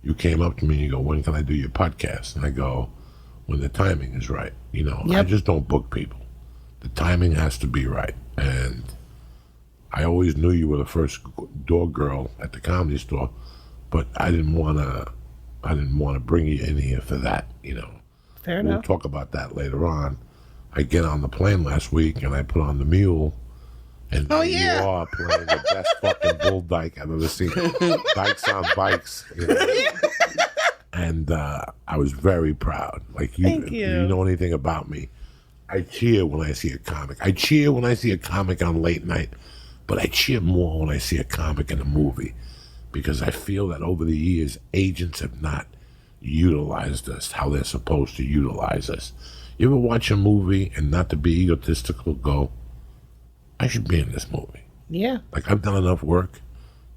you came up to me and you go, when can I do your podcast? And I go, when the timing is right. You know, I just don't book people. The timing has to be right. And I always knew you were the first door girl at the Comedy Store, but I didn't want to bring you in here for that, you know. Fair enough. We'll talk about that later on. I get on the plane last week and I put on the mule, and you are playing the best fucking bull dyke I've ever seen. Dykes on bikes. You know? And I was very proud. Like, you know anything about me, I cheer when I see a comic. I cheer when I see a comic on late night, but I cheer more when I see a comic in a movie, because I feel that over the years, agents have not utilized us how they're supposed to utilize us. You ever watch a movie and, not to be egotistical, go, I should be in this movie? Yeah. Like, I've done enough work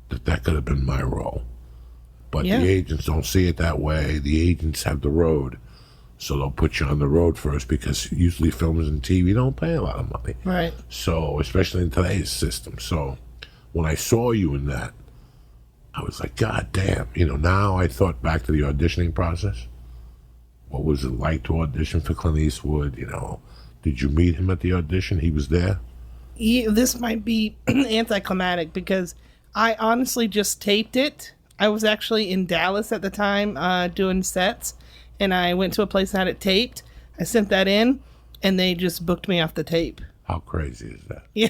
that could have been my role. But the agents don't see it that way. The agents have the road. So they'll put you on the road first, because usually films and TV don't pay a lot of money. Right. So, especially in today's system. So when I saw you in that, I was like, God damn. You know, now I thought back to the auditioning process. What was it like to audition for Clint Eastwood? You know, did you meet him at the audition? He was there? This might be anticlimactic, because I honestly just taped it. I was actually in Dallas at the time doing sets, and I went to a place that had it taped. I sent that in, and they just booked me off the tape. How crazy is that? Yeah.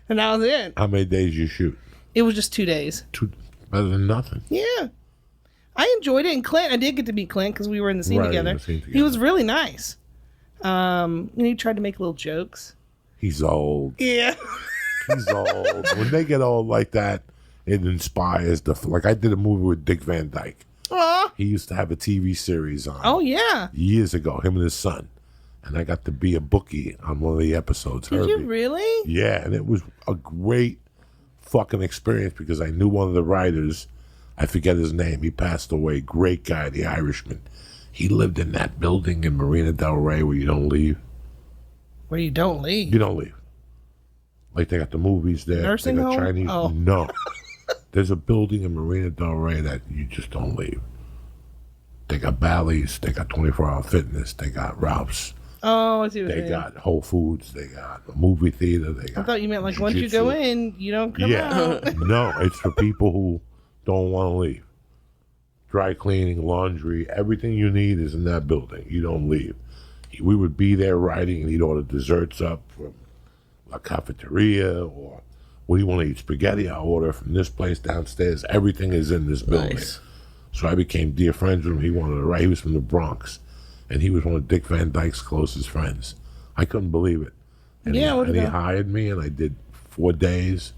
And that was it. How many days you shoot? It was just 2 days. Better than nothing. Yeah. I enjoyed it. And Clint, I did get to meet Clint because we were in the scene together. He was really nice. He tried to make little jokes. He's old. Yeah. He's old. When they get old like that, it inspires like I did a movie with Dick Van Dyke. Aww. He used to have a TV series on. Oh, yeah. Years ago, him and his son. And I got to be a bookie on one of the episodes. Did you really? Yeah, and it was a great fucking experience, because I knew one of the writers. I forget his name. He passed away. Great guy, the Irishman. He lived in that building in Marina Del Rey where you don't leave. Where you don't leave? You don't leave. Like, they got the movies there. Nursing they got home? Chinese. Oh. No. There's a building in Marina Del Rey that you just don't leave. They got Bally's. They got 24-hour fitness. They got Ralph's. Oh, I see what They got Whole Foods. They got a movie theater. They got I thought you meant like once you go in, you don't come out. No, it's for people who don't want to leave. Dry cleaning, laundry, everything you need is in that building. You don't leave. We would be there writing, and he'd order desserts up from La Cafeteria, or what do you want to eat? Spaghetti? I'll order from this place downstairs. Everything is in this building. Nice. So I became dear friends with him. He wanted to write. He was from the Bronx, and he was one of Dick Van Dyke's closest friends. I couldn't believe it. And he hired me, and I did 4 days.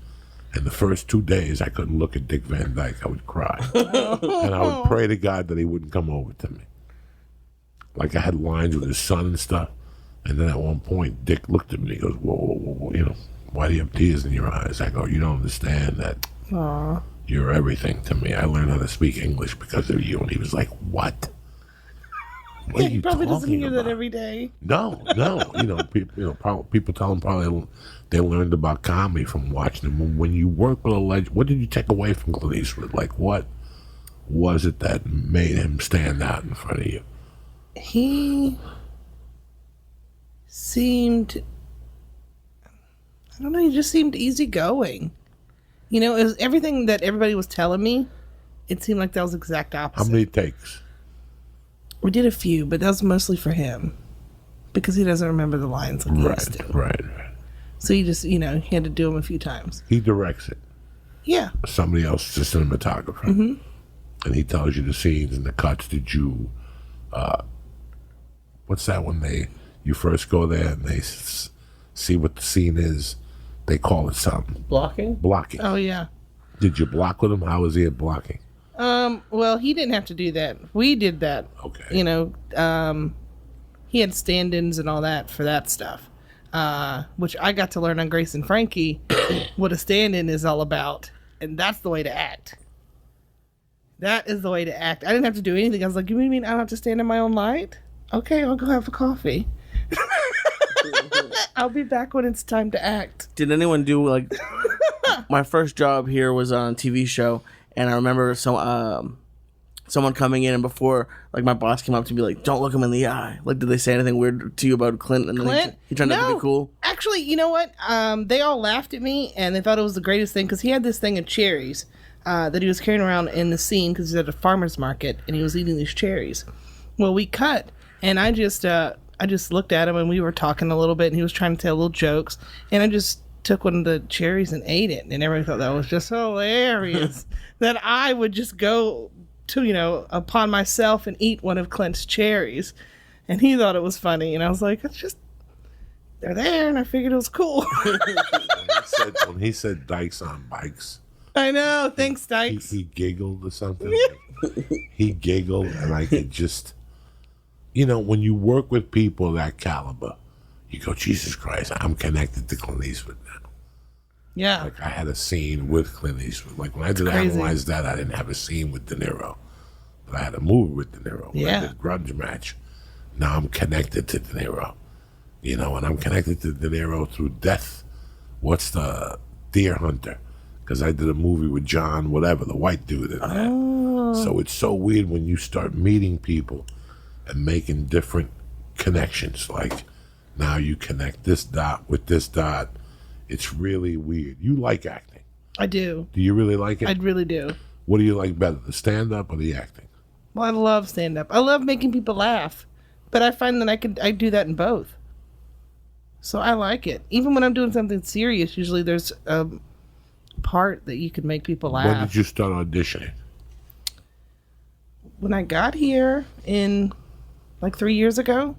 And the first 2 days, I couldn't look at Dick Van Dyke. I would cry. And I would pray to God that he wouldn't come over to me. Like, I had lines with his son and stuff. And then at one point, Dick looked at me. He goes, whoa, whoa, whoa, whoa, you know, why do you have tears in your eyes? I go, you don't understand that you're everything to me. I learned how to speak English because of you. And he was like, what? What are you probably talking doesn't hear about? that every day. No. People tell him probably they learned about comedy from watching him. When you work with a legend, what did you take away from Clint Eastwood? Like, what was it that made him stand out in front of you? He seemed, I don't know, he just seemed easygoing. You know, it was everything that everybody was telling me. It seemed like that was the exact opposite. How many takes? We did a few, but that was mostly for him because he doesn't remember the lines like he used to. Right. So he just, he had to do them a few times. He directs it. Yeah. Somebody else is a cinematographer. Mm-hmm. And he tells you the scenes and the cuts. Did you, what's that when you first go there and they see what the scene is? They call it something. Blocking? Blocking. Oh, yeah. Did you block with him? How was he at blocking? Well, he didn't have to do that. We did that. Okay. He had stand-ins and all that for that stuff, which I got to learn on Grace and Frankie what a stand-in is all about, and that's the way to act. That is the way to act. I didn't have to do anything. I was like, you mean I don't have to stand in my own light? Okay, I'll go have a coffee. I'll be back when it's time to act. Did anyone do, like, my first job here was on a TV show, And I remember someone coming in, and before, like, my boss came up to me like, "Don't look him in the eye." Like, did they say anything weird to you about Clint? And Clint? He turned out to be cool. Actually, you know what? They all laughed at me, and they thought it was the greatest thing because he had this thing of cherries that he was carrying around in the scene because he's at a farmer's market, and he was eating these cherries. Well, we cut, and I just looked at him, and we were talking a little bit, and he was trying to tell little jokes, and I just took one of the cherries and ate it, and everybody thought that was just hilarious that I would just go to, upon myself and eat one of Clint's cherries. And he thought it was funny. And I was like, they're there. And I figured it was cool. when he said Dykes on bikes. I know. Thanks, Dykes. He giggled or something. He giggled, and I could just, when you work with people of that caliber, you go, Jesus Christ, I'm connected to Clint Eastwood now. Yeah. Like, I had a scene with Clint Eastwood. Like, when I did Analyze That, I didn't have a scene with De Niro. But I had a movie with De Niro. When I did Grudge Match. Now I'm connected to De Niro. And I'm connected to De Niro through Death. What's the Deer Hunter? Because I did a movie with John, whatever, the white dude in that. Oh. So it's so weird when you start meeting people and making different connections. Like, now you connect this dot with this dot. It's really weird. You like acting. I do. Do you really like it? I really do. What do you like better, the stand-up or the acting? Well, I love stand-up. I love making people laugh. But I find that I do that in both. So I like it. Even when I'm doing something serious, usually there's a part that you can make people laugh. When did you start auditioning? When I got here in like 3 years ago.